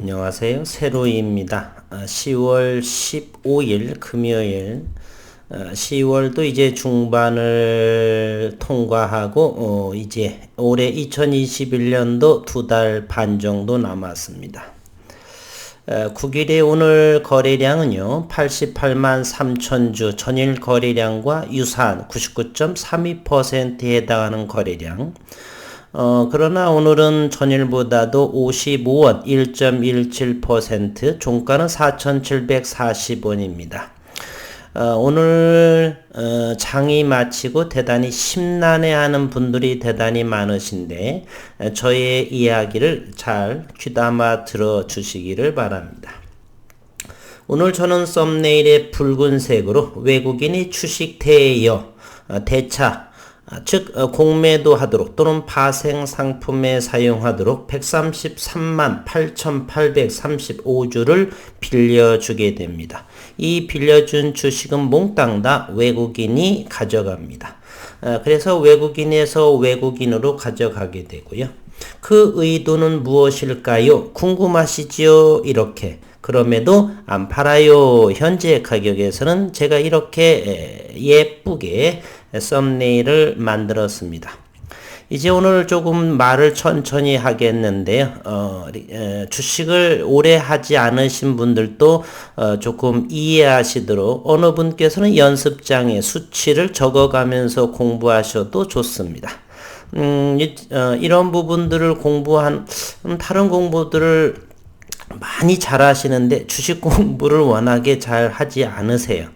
안녕하세요. 세로이입니다. 10월 15일 금요일 10월도 이제 중반을 통과하고 이제 올해 2021년도 2달 반 정도 남았습니다. 9일의 오늘 거래량은요 88만 3천주 전일 거래량과 유사한 99.32%에 해당하는 거래량. 그러나 오늘은 전일보다도 55원 1.17%, 종가는 4,740원입니다. 오늘 장이 마치고 대단히 심란해하는 분들이 대단히 많으신데 저의 이야기를 잘 귀담아 들어주시기를 바랍니다. 오늘 저는 썸네일에 붉은색으로 외국인이 주식 대여, 대차, 즉 공매도 하도록 또는 파생 상품에 사용하도록 133만 8,835주를 빌려주게 됩니다. 이 빌려준 주식은 몽땅 다 외국인이 가져갑니다. 그래서 외국인에서 외국인으로 가져가게 되고요. 그 의도는 무엇일까요? 궁금하시지요? 이렇게. 그럼에도 안 팔아요. 현재 가격에서는 제가 이렇게 예쁘게 썸네일을 만들었습니다. 이제 오늘 조금 말을 천천히 하겠는데요. 주식을 오래 하지 않으신 분들도 조금 이해하시도록 어느 분께서는 연습장에 수치를 적어가면서 공부하셔도 좋습니다. 이런 부분들을 다른 공부들을 많이 잘하시는데 주식 공부를 워낙에 잘 하지 않으세요.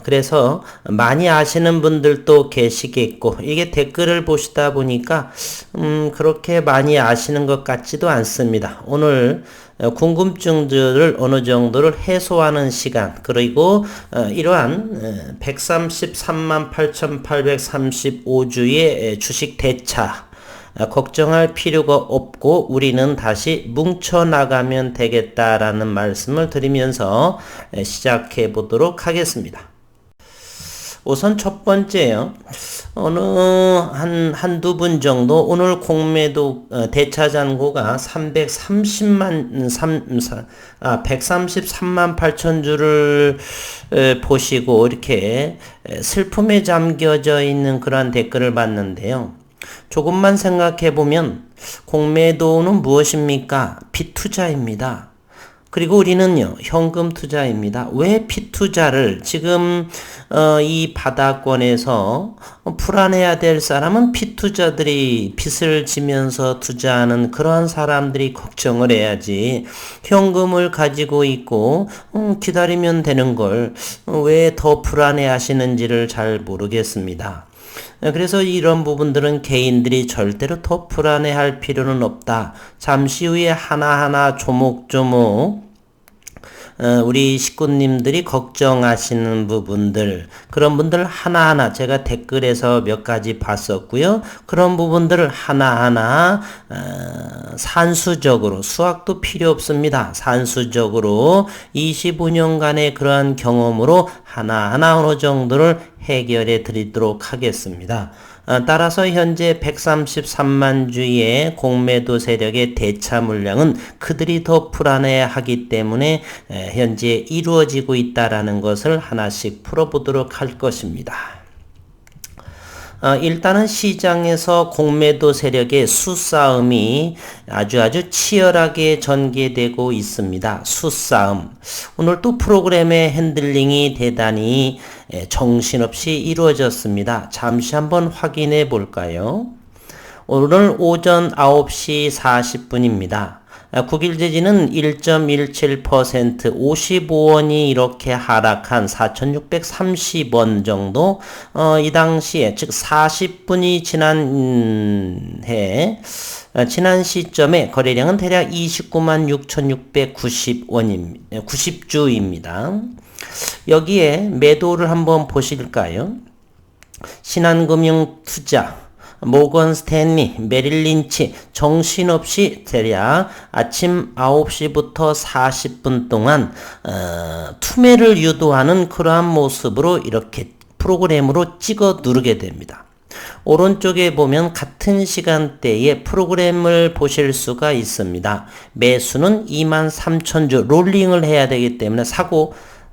그래서 많이 아시는 분들도 계시겠고, 이게 댓글을 보시다 보니까, 그렇게 많이 아시는 것 같지도 않습니다. 오늘 궁금증들을 어느 정도를 해소하는 시간, 그리고 이러한 133만 8,835주의 주식 대차, 걱정할 필요가 없고 우리는 다시 뭉쳐나가면 되겠다라는 말씀을 드리면서 시작해 보도록 하겠습니다. 우선 첫 번째요. 한두 분 정도 오늘 공매도 대차 잔고가 133만 8천 주를 보시고 이렇게 슬픔에 잠겨져 있는 그러한 댓글을 봤는데요. 조금만 생각해 보면 공매도는 무엇입니까? 빚투자입니다. 그리고 우리는요 현금 투자입니다. 왜 빚투자를 지금 이 바닥권에서 풀어내야 될 사람은 빚투자들이 빚을 지면서 투자하는 그러한 사람들이 걱정을 해야지, 현금을 가지고 있고 기다리면 되는 걸 왜 더 불안해하시는지를 잘 모르겠습니다. 그래서 이런 부분들은 개인들이 절대로 더 불안해할 필요는 없다. 잠시 후에 하나하나 조목조목 우리 식구님들이 걱정하시는 부분들, 그런 분들 하나하나 제가 댓글에서 몇 가지 봤었고요. 그런 부분들을 하나하나 산수적으로, 수학도 필요 없습니다. 산수적으로 25년간의 그러한 경험으로 하나하나 어느 정도를 해결해 드리도록 하겠습니다. 따라서 현재 133만 주의 공매도 세력의 대차 물량은 그들이 더 불안해하기 때문에 현재 이루어지고 있다라는 것을 하나씩 풀어보도록 할 것입니다. 일단은 시장에서 공매도 세력의 수싸움이 아주 치열하게 전개되고 있습니다. 수싸움. 오늘 또 프로그램의 핸들링이 대단히 정신없이 이루어졌습니다. 잠시 한번 확인해 볼까요? 오늘 오전 9시 40분입니다. 9일 재지는 1.17%, 55원이 이렇게 하락한 4,630원 정도, 이 당시에, 즉 40분이 지난 시점에 거래량은 대략 296,690원입니다. 90주입니다. 여기에 매도를 한번 보실까요? 신한금융투자, 모건 스탠리, 메릴 린치, 정신없이 대략 아침 9시부터 40분 동안 투매를 유도하는 그러한 모습으로 이렇게 프로그램으로 찍어 누르게 됩니다. 오른쪽에 보면 같은 시간대에 프로그램을 보실 수가 있습니다. 매수는 23,000주 롤링을 해야 되기 때문에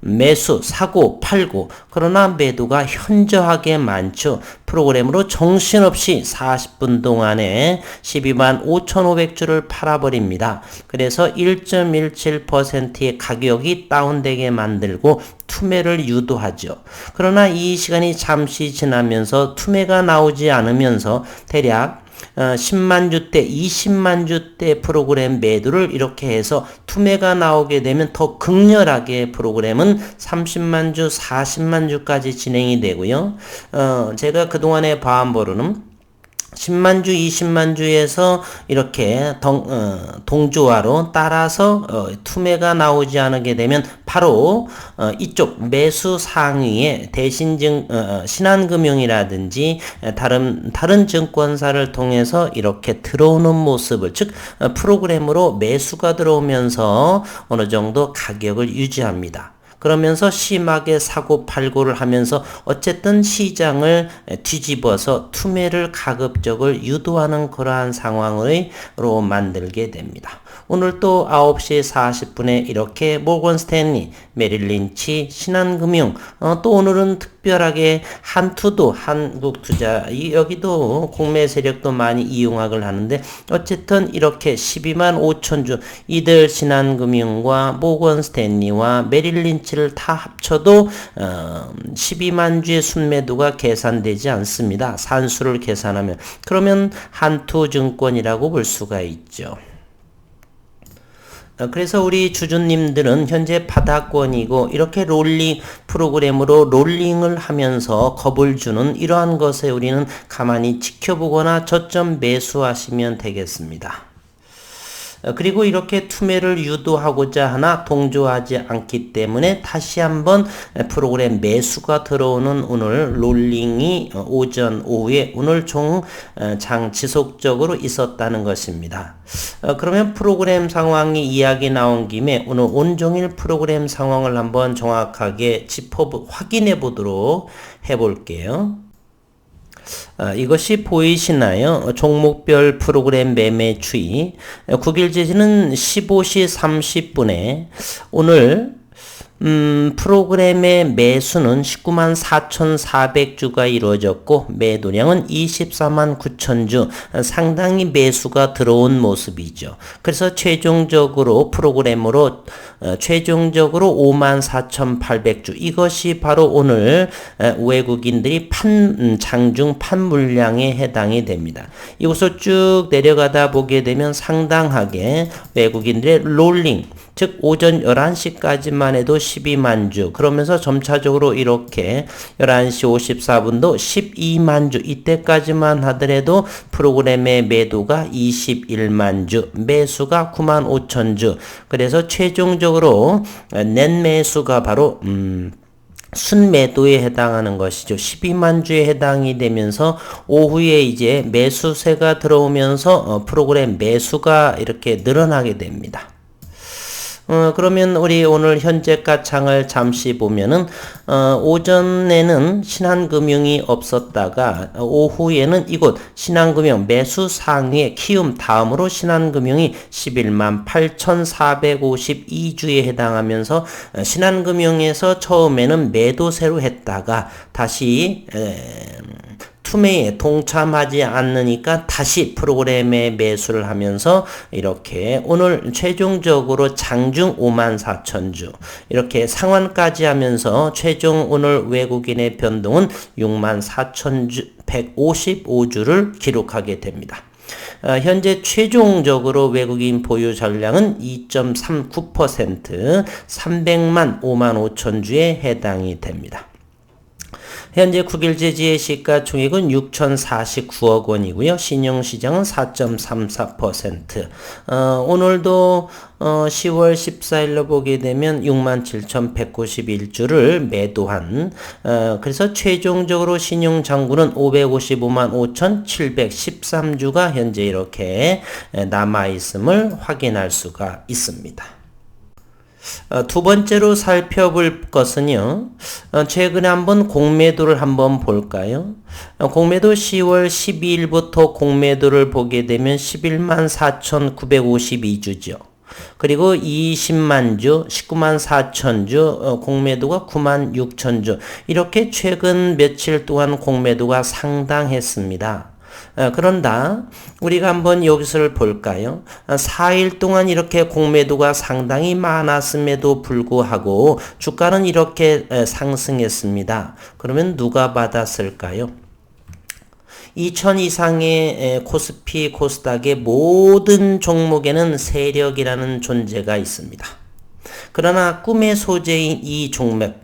매수, 사고, 팔고, 그러나 매도가 현저하게 많죠. 프로그램으로 정신없이 40분 동안에 12만 5,500주를 팔아버립니다. 그래서 1.17%의 가격이 다운되게 만들고 투매를 유도하죠. 그러나 이 시간이 잠시 지나면서 투매가 나오지 않으면서 대략 10만 주대, 20만 주대 프로그램 매도를 이렇게 해서 투매가 나오게 되면 더 극렬하게 프로그램은 30만 주, 40만 주까지 진행이 되고요. 제가 그동안에 봐온 바로는 10만 주, 20만 주에서 이렇게 동조화로 따라서 투매가 나오지 않게 되면 바로 이쪽 매수 상위에 신한금융이라든지 다른 증권사를 통해서 이렇게 들어오는 모습을, 즉 프로그램으로 매수가 들어오면서 어느 정도 가격을 유지합니다. 그러면서 심하게 사고 팔고를 하면서 어쨌든 시장을 뒤집어서 투매를 가급적으로 유도하는 그러한 상황으로 만들게 됩니다. 오늘 또 9시 40분에 이렇게 모건 스탠리, 메릴린치, 신한금융, 또 오늘은 특별하게 한투도, 한국투자, 여기도 공매 세력도 많이 이용학을 하는데 어쨌든 이렇게 12만 5천주, 이들 신한금융과 모건 스탠리와 메릴린치를 다 합쳐도 12만 주의 순매도가 계산되지 않습니다. 산수를 계산하면. 그러면 한투증권이라고 볼 수가 있죠. 그래서 우리 주주님들은 현재 바닥권이고 이렇게 프로그램으로 롤링을 하면서 겁을 주는 이러한 것에 우리는 가만히 지켜보거나 저점 매수하시면 되겠습니다. 그리고 이렇게 투매를 유도하고자 하나 동조하지 않기 때문에 다시 한번 프로그램 매수가 들어오는 오늘 롤링이 오전 오후에 오늘 장 지속적으로 있었다는 것입니다. 그러면 프로그램 상황이 이야기 나온 김에 오늘 온종일 프로그램 상황을 한번 정확하게 확인해 보도록 해볼게요. 이것이 보이시나요? 종목별 프로그램 매매 추이. 9일 제시는 15시 30분에 오늘 프로그램의 매수는 19만 4,400주가 이루어졌고 매도량은 24만 9천주, 상당히 매수가 들어온 모습이죠. 그래서 최종적으로 프로그램으로 최종적으로 5만 4,800주, 이것이 바로 오늘 외국인들이 장중 판물량에 해당이 됩니다. 이곳을 쭉 내려가다 보게 되면 상당하게 외국인들의 롤링, 즉 오전 11시까지만 해도 12만 주, 그러면서 점차적으로 이렇게 11시 54분도 12만 주, 이때까지만 하더라도 프로그램의 매도가 21만 주, 매수가 9만 5천 주, 그래서 최종적으로 net 매수가 바로 순매도에 해당하는 것이죠. 12만 주에 해당이 되면서 오후에 이제 매수세가 들어오면서 프로그램 매수가 이렇게 늘어나게 됩니다. 그러면 우리 오늘 현재가 창을 잠시 보면은 오전에는 신한금융이 없었다가 오후에는 이곳 신한금융 매수 상위에 키움 다음으로 신한금융이 11만 8,452주에 해당하면서 신한금융에서 처음에는 매도세로 했다가 다시 투매에 동참하지 않으니까 다시 프로그램에 매수를 하면서 이렇게 오늘 최종적으로 장중 5만 4천 주 이렇게 상환까지 하면서 최종 오늘 외국인의 변동은 6만 4천 주 155주를 기록하게 됩니다. 현재 최종적으로 외국인 보유 전량은 2.39%, 300만 5만 5천 주에 해당이 됩니다. 현재 9일 제지의 시가총액은 6,049억 원이고요. 신용시장은 4.34%. 오늘도 10월 14일로 보게 되면 67,191주를 매도한 그래서 최종적으로 신용장구는 555만 5,713주가 현재 이렇게 남아있음을 확인할 수가 있습니다. 두 번째로 살펴볼 것은요, 최근에 한번 공매도를 한번 볼까요? 공매도 10월 12일부터 공매도를 보게 되면 11만 4,952주죠. 그리고 20만 주, 19만 4천 주, 공매도가 9만 6천 주. 이렇게 최근 며칠 동안 공매도가 상당했습니다. 그런다 우리가 한번 여기서를 볼까요? 4일 동안 이렇게 공매도가 상당히 많았음에도 불구하고 주가는 이렇게 상승했습니다. 그러면 누가 받았을까요? 2000 이상의 코스피, 코스닥의 모든 종목에는 세력이라는 존재가 있습니다. 그러나 꿈의 소재인 이 종목,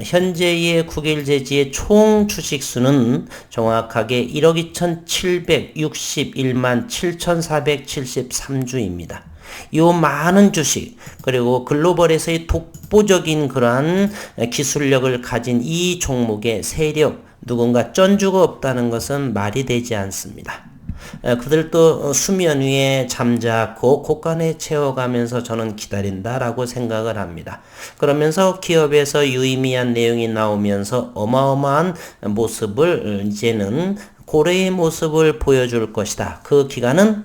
현재의 국일제지의 총 주식수는 정확하게 1억 2,761만 7,473주입니다. 이 많은 주식 그리고 글로벌에서의 독보적인 그러한 기술력을 가진 이 종목의 세력 누군가 쩐주가 없다는 것은 말이 되지 않습니다. 그들도 수면 위에 잠자코 곳간에 채워가면서 저는 기다린다라고 생각을 합니다. 그러면서 기업에서 유의미한 내용이 나오면서 어마어마한 모습을 이제는 고래의 모습을 보여줄 것이다. 그 기간은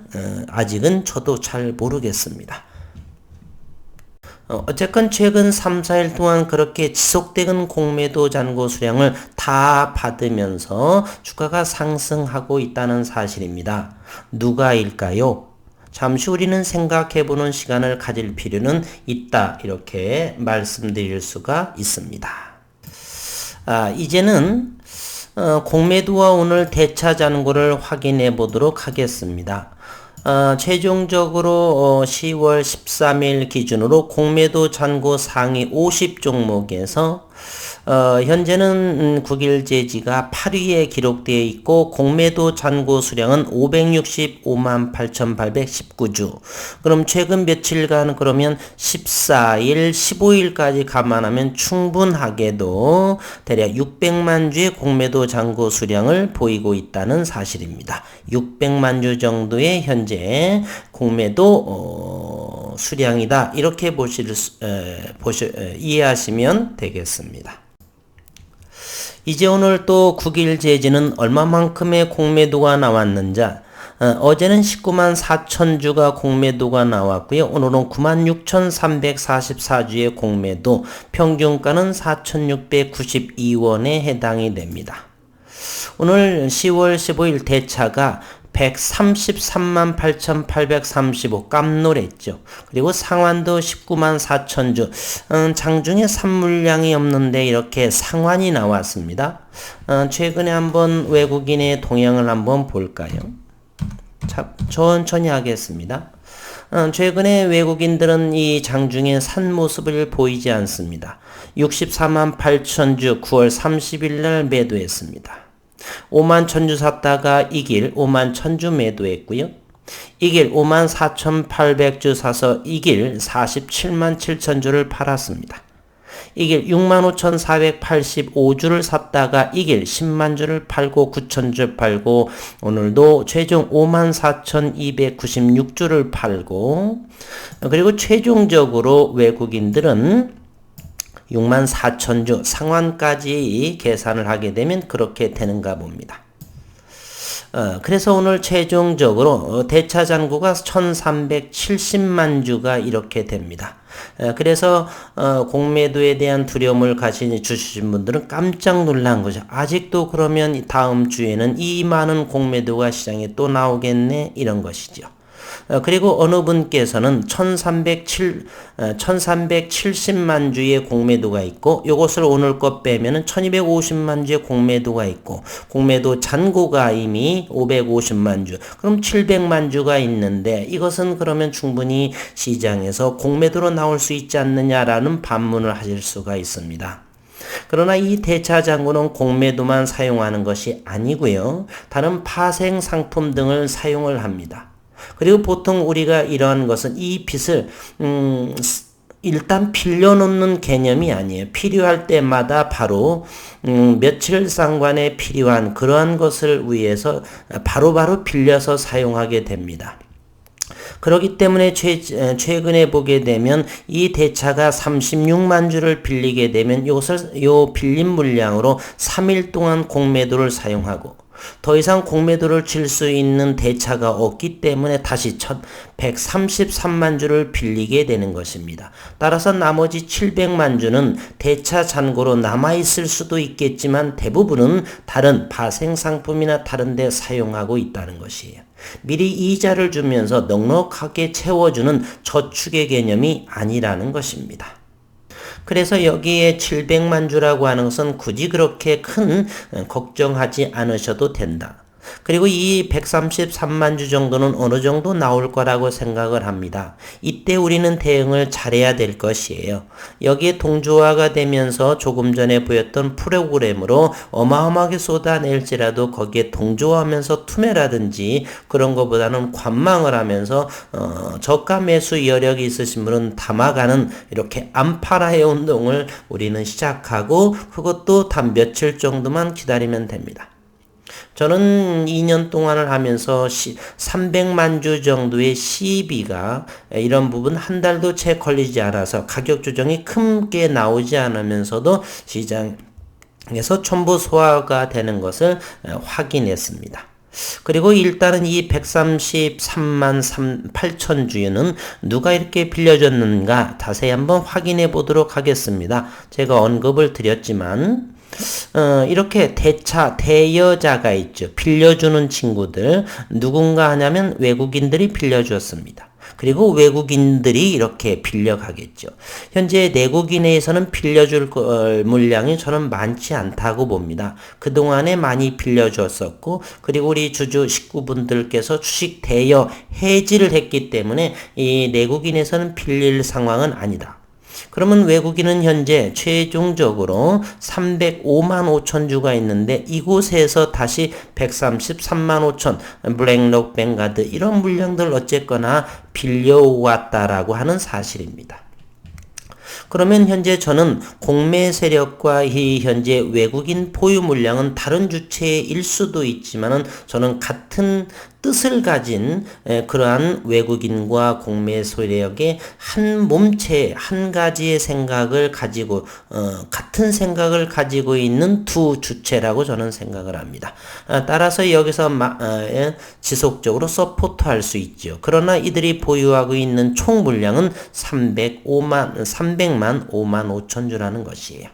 아직은 저도 잘 모르겠습니다. 어쨌건 최근 3, 4일 동안 그렇게 지속되는 공매도 잔고 수량을 다 받으면서 주가가 상승하고 있다는 사실입니다. 누가일까요? 잠시 우리는 생각해보는 시간을 가질 필요는 있다. 이렇게 말씀드릴 수가 있습니다. 이제는 공매도와 오늘 대차 잔고를 확인해 보도록 하겠습니다. 최종적으로 10월 13일 기준으로 공매도 잔고 상위 50종목에서 현재는 국일제지가 8위에 기록되어 있고 공매도 잔고 수량은 565만 8,819주. 그럼 최근 며칠간 그러면 14일, 15일까지 감안하면 충분하게도 대략 600만 주의 공매도 잔고 수량을 보이고 있다는 사실입니다. 600만 주 정도의 현재 공매도 수량이다. 이렇게 이해하시면 되겠습니다. 이제 오늘 또 국일제지는 얼마만큼의 공매도가 나왔는지 어제는 19만 4천 주가 공매도가 나왔고요. 오늘은 9만 6,344주의 공매도 평균가는 4,692원에 해당이 됩니다. 오늘 10월 15일 대차가 133만 8,835 깜놀했죠. 그리고 상환도 19만 4천 주. 장중에 산물량이 없는데 이렇게 상환이 나왔습니다. 최근에 한번 외국인의 동향을 한번 볼까요? 자, 천천히 하겠습니다. 최근에 외국인들은 이 장중에 산 모습을 보이지 않습니다. 64만 8천 주 9월 30일 날 매도했습니다. 5만 천주 샀다가 이길 5만 천주 매도했고요. 이길 5만 4,800주 사서 이길 47만 7천주를 팔았습니다. 이길 6만 5,485주를 샀다가 이길 10만 주를 팔고 9천주 팔고 오늘도 최종 5만 4,296주를 팔고 그리고 최종적으로 외국인들은 6만 4천 주 상환까지 계산을 하게 되면 그렇게 되는가 봅니다. 그래서 오늘 최종적으로 대차 잔고가 1,370만 주가 이렇게 됩니다. 그래서 공매도에 대한 두려움을 주신 분들은 깜짝 놀란 거죠. 아직도 그러면 다음 주에는 이 많은 공매도가 시장에 또 나오겠네 이런 것이죠. 그리고 어느 분께서는 1370만 주의 공매도가 있고 요것을 오늘 것 빼면은 1250만 주의 공매도가 있고 공매도 잔고가 이미 550만 주 그럼 700만 주가 있는데 이것은 그러면 충분히 시장에서 공매도로 나올 수 있지 않느냐라는 반문을 하실 수가 있습니다. 그러나 이 대차 잔고는 공매도만 사용하는 것이 아니고요. 다른 파생 상품 등을 사용을 합니다. 그리고 보통 우리가 이러한 것은 이 빚을 일단 빌려놓는 개념이 아니에요. 필요할 때마다 바로 며칠 상관에 필요한 그러한 것을 위해서 바로바로 빌려서 사용하게 됩니다. 그렇기 때문에 최근에 보게 되면 이 대차가 36만 주를 빌리게 되면 요 빌린 물량으로 3일 동안 공매도를 사용하고 더 이상 공매도를 칠 수 있는 대차가 없기 때문에 다시 133만 주를 빌리게 되는 것입니다. 따라서 나머지 700만 주는 대차 잔고로 남아있을 수도 있겠지만 대부분은 다른 파생상품이나 다른 데 사용하고 있다는 것이에요. 미리 이자를 주면서 넉넉하게 채워주는 저축의 개념이 아니라는 것입니다. 그래서 여기에 700만 주라고 하는 것은 굳이 그렇게 큰 걱정하지 않으셔도 된다. 그리고 이 133만 주 정도는 어느 정도 나올 거라고 생각을 합니다. 이때 우리는 대응을 잘해야 될 것이에요. 여기에 동조화가 되면서 조금 전에 보였던 프로그램으로 어마어마하게 쏟아낼지라도 거기에 동조하면서 투매라든지 그런 것보다는 관망을 하면서 저가 매수 여력이 있으신 분은 담아가는 이렇게 안팔아의 운동을 우리는 시작하고 그것도 단 며칠 정도만 기다리면 됩니다. 저는 2년 동안을 하면서 300만 주 정도의 시비가 이런 부분 한 달도 채 걸리지 않아서 가격 조정이 크게 나오지 않으면서도 시장에서 전부 소화가 되는 것을 확인했습니다. 그리고 일단은 이 133만 8천 주유는 누가 이렇게 빌려줬는가 자세히 한번 확인해 보도록 하겠습니다. 제가 언급을 드렸지만 이렇게 대여자가 있죠. 빌려주는 친구들 누군가 하냐면 외국인들이 빌려주었습니다. 그리고 외국인들이 이렇게 빌려가겠죠. 현재 내국인에서는 빌려줄 물량이 저는 많지 않다고 봅니다. 그동안에 많이 빌려줬었고 그리고 우리 주주 식구분들께서 주식 대여 해지를 했기 때문에 이 내국인에서는 빌릴 상황은 아니다. 그러면 외국인은 현재 최종적으로 305만 5천 주가 있는데 이곳에서 다시 133만 5천 블랙록 뱅가드 이런 물량들 어쨌거나 빌려왔다라고 하는 사실입니다. 그러면 현재 저는 공매 세력과 이 현재 외국인 보유 물량은 다른 주체일 수도 있지만은 저는 같은 뜻을 가진 그러한 외국인과 공매 세력의 한 몸체 한 가지의 생각을 가지고 같은 생각을 가지고 있는 두 주체라고 저는 생각을 합니다. 따라서 여기서 지속적으로 서포트할 수 있죠. 그러나 이들이 보유하고 있는 총 물량은 300만 5만 5천 주라는 것이에요.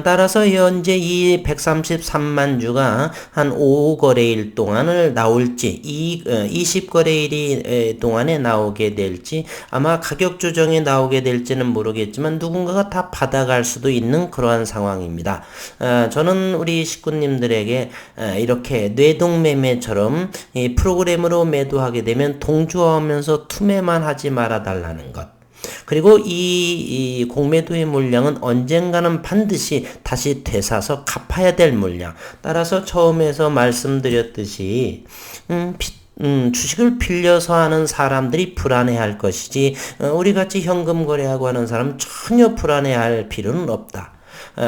따라서 현재 이 133만 주가 한 5거래일 동안을 나올지 20거래일 동안에 나오게 될지 아마 가격 조정에 나오게 될지는 모르겠지만 누군가가 다 받아갈 수도 있는 그러한 상황입니다. 저는 우리 식구님들에게 이렇게 뇌동매매처럼 이 프로그램으로 매도하게 되면 동조하면서 투매만 하지 말아 달라는 것. 그리고 이 공매도의 물량은 언젠가는 반드시 다시 되사서 갚아야 될 물량. 따라서 처음에서 말씀드렸듯이 주식을 빌려서 하는 사람들이 불안해할 것이지 우리같이 현금 거래하고 하는 사람은 전혀 불안해할 필요는 없다.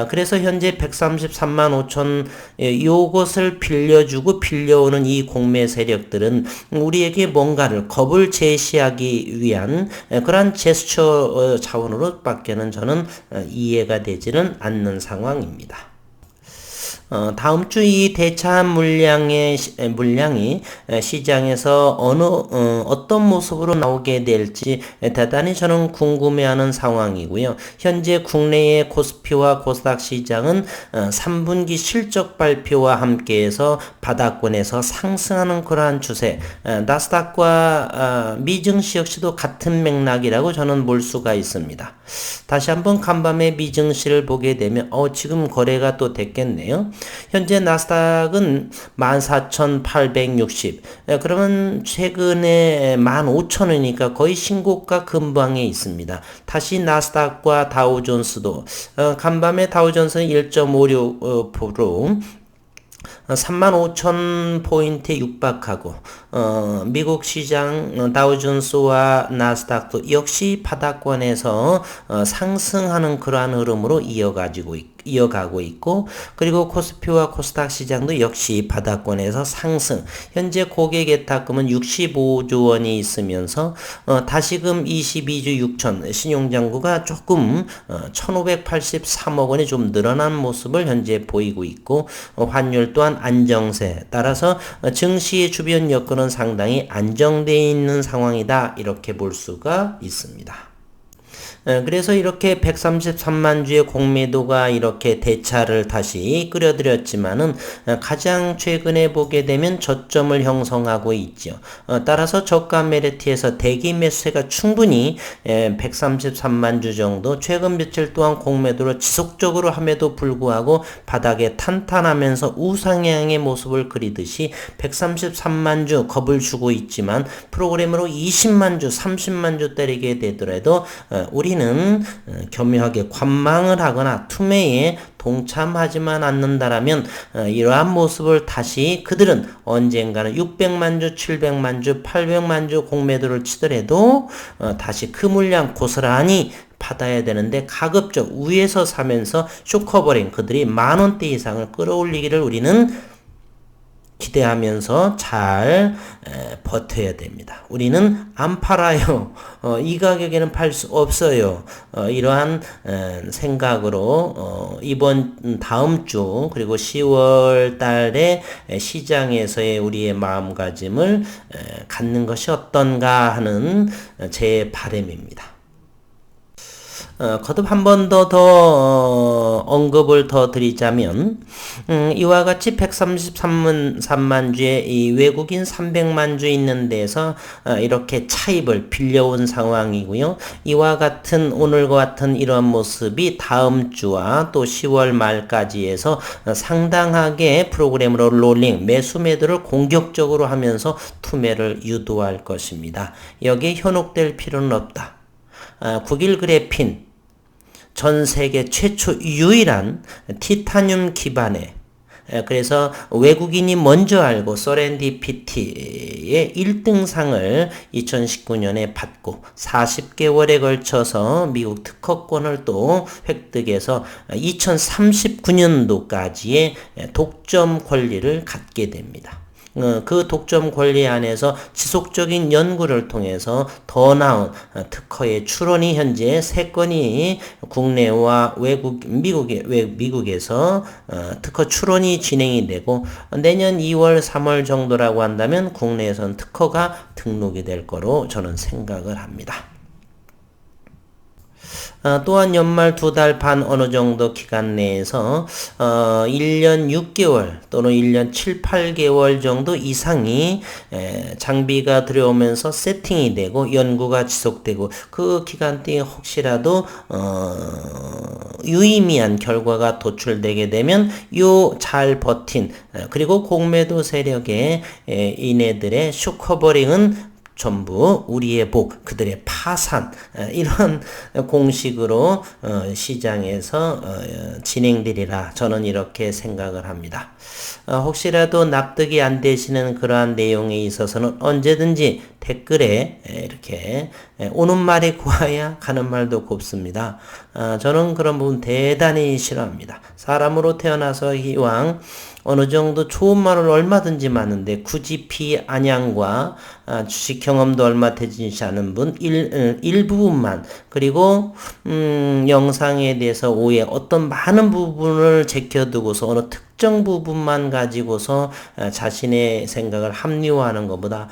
그래서 현재 133만 5천 요것을 빌려주고 빌려오는 이 공매 세력들은 우리에게 뭔가를 겁을 제시하기 위한 그러한 제스처 차원으로 밖에는 저는 이해가 되지는 않는 상황입니다. 다음 주 이 대차 물량이 시장에서 어떤 모습으로 나오게 될지 대단히 저는 궁금해하는 상황이고요. 현재 국내의 코스피와 코스닥 시장은 3분기 실적 발표와 함께해서 바닥권에서 상승하는 그러한 추세, 나스닥과 미증시 역시도 같은 맥락이라고 저는 볼 수가 있습니다. 다시 한번 간밤에 미증시를 보게 되면 지금 거래가 또 됐겠네요. 현재 나스닥은 14,860. 그러면 최근에 15,000원이니까 거의 신고가 근방에 있습니다. 다시 나스닥과 다우존스도 간밤에 다우존스는 1.56% 35,000포인트에 육박하고 미국 시장 다우존스와 나스닥도 역시 바닥권에서 상승하는 그러한 흐름으로 이어가지고 이어가고 있고, 그리고 코스피와 코스닥 시장도 역시 바닥권에서 상승. 현재 고객 예탁금은 65조 원이 있으면서 다시금 22조 6천, 신용장구가 조금 1583억 원이 좀 늘어난 모습을 현재 보이고 있고, 환율 또한 안정세. 따라서 증시의 주변 여건은 상당히 안정되어 있는 상황이다, 이렇게 볼 수가 있습니다. 그래서 이렇게 133만 주의 공매도가 이렇게 대차를 다시 끌어들였지만은 가장 최근에 보게 되면 저점을 형성하고 있죠. 따라서 저가 메리트에서 대기 매수세가 충분히 133만 주 정도 최근 며칠 동안 공매도를 지속적으로 함에도 불구하고 바닥에 탄탄하면서 우상향의 모습을 그리듯이 133만 주 겁을 주고 있지만 프로그램으로 20만 주, 30만 주 때리게 되더라도 우리는 교묘하게 관망을 하거나 투매에 동참하지만 않는다라면 이러한 모습을 다시 그들은 언젠가는 600만 주, 700만 주, 800만 주 공매도를 치더라도 다시 그 물량 고스란히 받아야 되는데 가급적 위에서 사면서 쇼커버링, 그들이 10,000원대 이상을 끌어올리기를 우리는 기대하면서 잘 버텨야 됩니다. 우리는 안 팔아요. 이 가격에는 팔 수 없어요. 이러한 생각으로 이번 다음 주 그리고 10월 달에 시장에서의 우리의 마음가짐을 갖는 것이 어떤가 하는 제 바람입니다. 거듭 한 번 더 언급을 더 드리자면, 이와 같이 133만 주의 이 외국인 300만 주 있는 데서 이렇게 차입을 빌려온 상황이고요. 이와 같은 오늘과 같은 이런 모습이 다음 주와 또 10월 말까지 해서 상당하게 프로그램으로 롤링, 매수 매도를 공격적으로 하면서 투매를 유도할 것입니다. 여기에 현혹될 필요는 없다. 9일 그래핀, 전 세계 최초 유일한 티타늄 기반의, 그래서 외국인이 먼저 알고 서렌디피티의 1등상을 2019년에 받고 40개월에 걸쳐서 미국 특허권을 또 획득해서 2039년도까지의 독점 권리를 갖게 됩니다. 그 독점 권리 안에서 지속적인 연구를 통해서 더 나은 특허의 출원이 현재 3건이 국내와 미국에서 특허 출원이 진행이 되고, 내년 2월, 3월 정도라고 한다면 국내에선 특허가 등록이 될 거로 저는 생각을 합니다. 또한 연말 2달 반 어느 정도 기간 내에서 1년 6개월 또는 1년 7, 8개월 정도 이상이 장비가 들어오면서 세팅이 되고 연구가 지속되고 그 기간 동안 혹시라도 유의미한 결과가 도출되게 되면 요 잘 버틴 그리고 공매도 세력의 이네들의 쇼커버링은 전부 우리의 복, 그들의 파산, 이런 공식으로 시장에서 진행되리라 저는 이렇게 생각을 합니다. 혹시라도 납득이 안 되시는 그러한 내용에 있어서는 언제든지 댓글에 이렇게 오는 말이 고와야 가는 말도 곱습니다. 저는 그런 부분 대단히 싫어합니다. 사람으로 태어나서 이왕 어느 정도 좋은 말을 얼마든지 많은데 굳이 비아냥과 주식 경험도 얼마 되지 않은 분 일부분만 그리고 영상에 대해서 오해 어떤 많은 부분을 제껴두고서 어느 특정 부분만 가지고서 자신의 생각을 합리화하는 것보다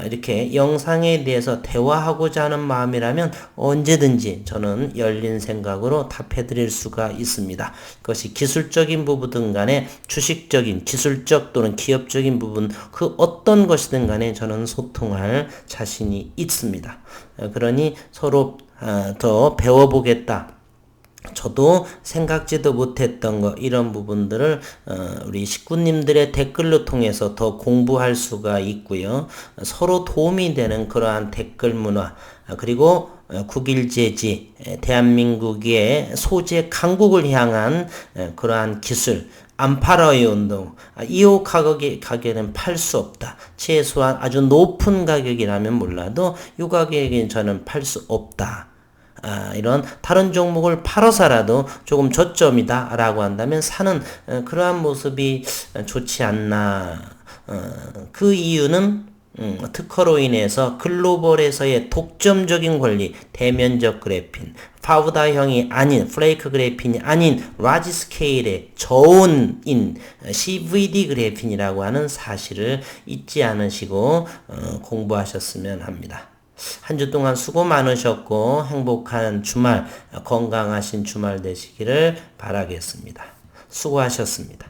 이렇게 영상에 대해서 대화하고자 하는 마음이라면 언제든지 저는 열린 생각으로 답해드릴 수가 있습니다. 그것이 기술적인 부분든 간에 주식적인 기술적 또는 기업적인 부분 그 어떤 것이든 간에 저는 소통할 자신이 있습니다. 그러니 서로 더 배워보겠다. 저도 생각지도 못했던 거 이런 부분들을 우리 식구님들의 댓글로 통해서 더 공부할 수가 있고요. 서로 도움이 되는 그러한 댓글 문화 그리고 국일제지 대한민국의 소재 강국을 향한 그러한 기술 안 팔아요 운동. 이 가격에는 팔 수 없다. 최소한 아주 높은 가격이라면 몰라도 이 가격에는 저는 팔 수 없다. 이런 다른 종목을 팔아서라도 조금 저점이다 라고 한다면 사는 그러한 모습이 좋지 않나. 그 이유는 특허로 인해서 글로벌에서의 독점적인 권리, 대면적 그래핀, 파우다형이 아닌 플레이크 그래핀이 아닌 라지 스케일의 저온인 CVD 그래핀이라고 하는 사실을 잊지 않으시고 공부하셨으면 합니다. 한 주 동안 수고 많으셨고 행복한 주말, 건강하신 주말 되시기를 바라겠습니다. 수고하셨습니다.